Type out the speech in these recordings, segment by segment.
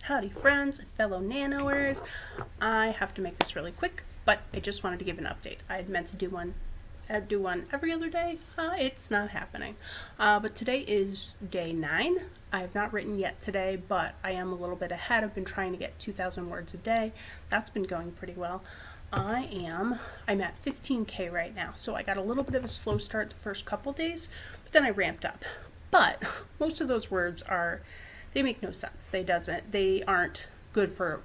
Howdy friends and fellow nanoers. I have to make this really quick, but I just wanted to give an update. I had meant to do one every other day. It's not happening. But today is day 9. I have not written yet today, but I am a little bit ahead. I've been trying to get 2,000 words a day. That's been going pretty well. I'm at 15K right now, so I got a little bit of a slow start the first couple days, but then I ramped up. But most of those words they make no sense. They aren't good for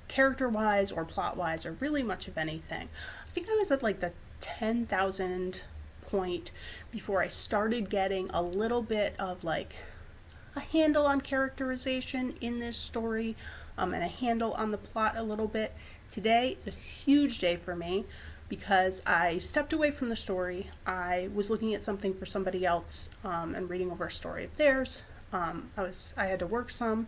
character-wise or plot-wise or really much of anything. I think I was at like the 10,000 point before I started getting a little bit of like a handle on characterization in this story, and a handle on the plot a little bit. Today is a huge day for me because I stepped away from the story. I was looking at something for somebody else and reading over a story of theirs. I had to work some.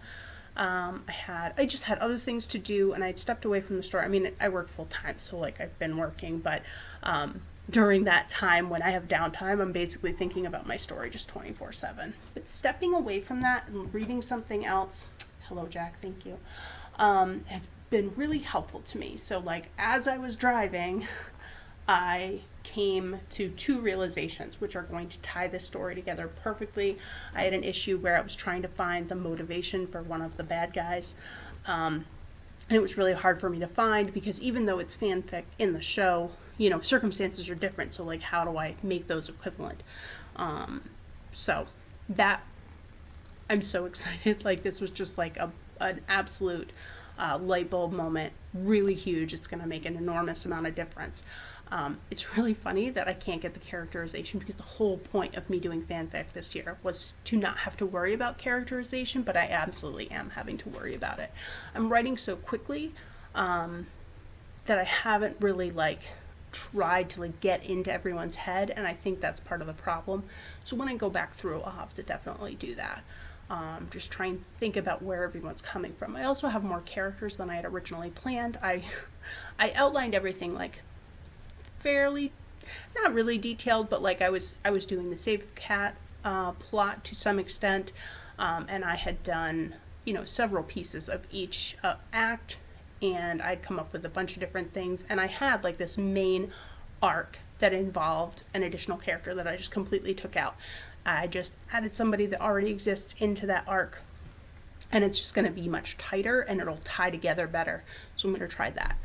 I just had other things to do, and I'd stepped away from the story. I mean, I work full time, so like I've been working, but during that time when I have downtime, I'm basically thinking about my story just 24/7. But stepping away from that and reading something else, hello Jack, thank you, has been really helpful to me. So like as I was driving, I came to 2 realizations which are going to tie this story together perfectly. I had an issue where I was trying to find the motivation for one of the bad guys, and it was really hard for me to find because even though it's fanfic in the show, you know, circumstances are different, so like how do I make those equivalent? So that, I'm so excited. Like this was just like an absolute light bulb moment, really huge. It's going to make an enormous amount of difference. It's really funny that I can't get the characterization because the whole point of me doing fanfic this year was to not have to worry about characterization, but I absolutely am having to worry about it. I'm writing so quickly that I haven't really like tried to like get into everyone's head, and I think that's part of the problem. So when I go back through, I'll have to definitely do that. Just try and think about where everyone's coming from. I also have more characters than I had originally planned. I outlined everything like fairly, not really detailed, but like I was doing the Save the Cat plot to some extent, and I had done, you know, several pieces of each act, and I'd come up with a bunch of different things, and I had like this main arc that involved an additional character that I just completely took out. I just added somebody that already exists into that arc, and it's just going to be much tighter and it'll tie together better. So I'm going to try that.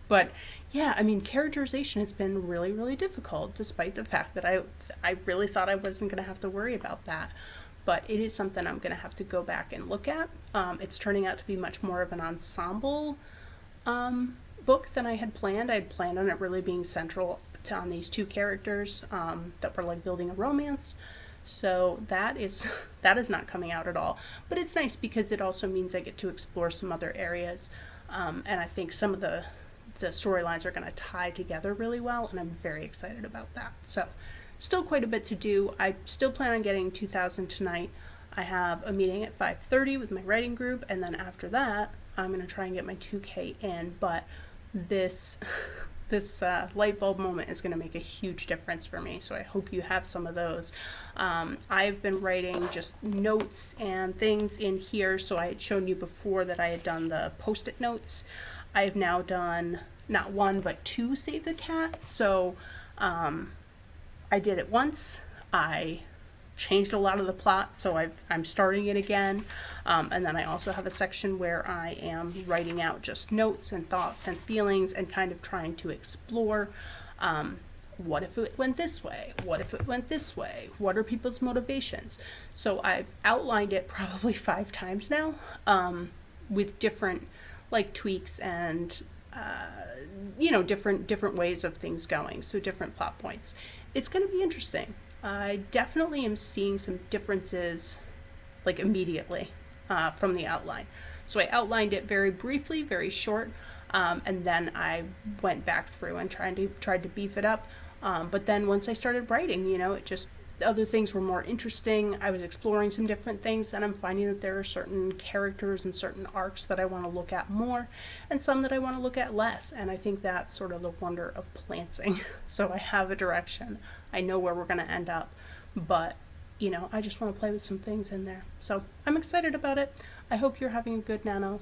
But yeah, I mean, characterization has been really, really difficult, despite the fact that I really thought I wasn't going to have to worry about that. But it is something I'm going to have to go back and look at. It's turning out to be much more of an ensemble book than I had planned. I had planned on it really being central on these 2 characters that were like building a romance. So that is not coming out at all. But it's nice because it also means I get to explore some other areas, and I think some of the storylines are going to tie together really well, and I'm very excited about that. So still quite a bit to do. I still plan on getting 2,000 tonight. I have a meeting at 5:30 with my writing group, and then after that I'm going to try and get my 2K in. But this light bulb moment is going to make a huge difference for me, so I hope you have some of those. I've been writing just notes and things in here, so I had shown you before that I had done the post-it notes. I have now done not 1 but 2 Save the Cat. So I did it once. I changed a lot of the plot, so I'm starting it again. And then I also have a section where I am writing out just notes and thoughts and feelings and kind of trying to explore what if it went this way? What if it went this way? What are people's motivations? So I've outlined it probably 5 times now, with different like tweaks and you know, different ways of things going, so different plot points. It's going to be interesting. I definitely am seeing some differences like immediately from the outline. So I outlined it very briefly, very short, and then I went back through and tried to beef it up. But then once I started writing, you know, other things were more interesting. I was exploring some different things, and I'm finding that there are certain characters and certain arcs that I want to look at more, and some that I want to look at less. And I think that's sort of the wonder of planting. So I have a direction. I know where we're going to end up, but I just want to play with some things in there. So I'm excited about it. I hope you're having a good Nano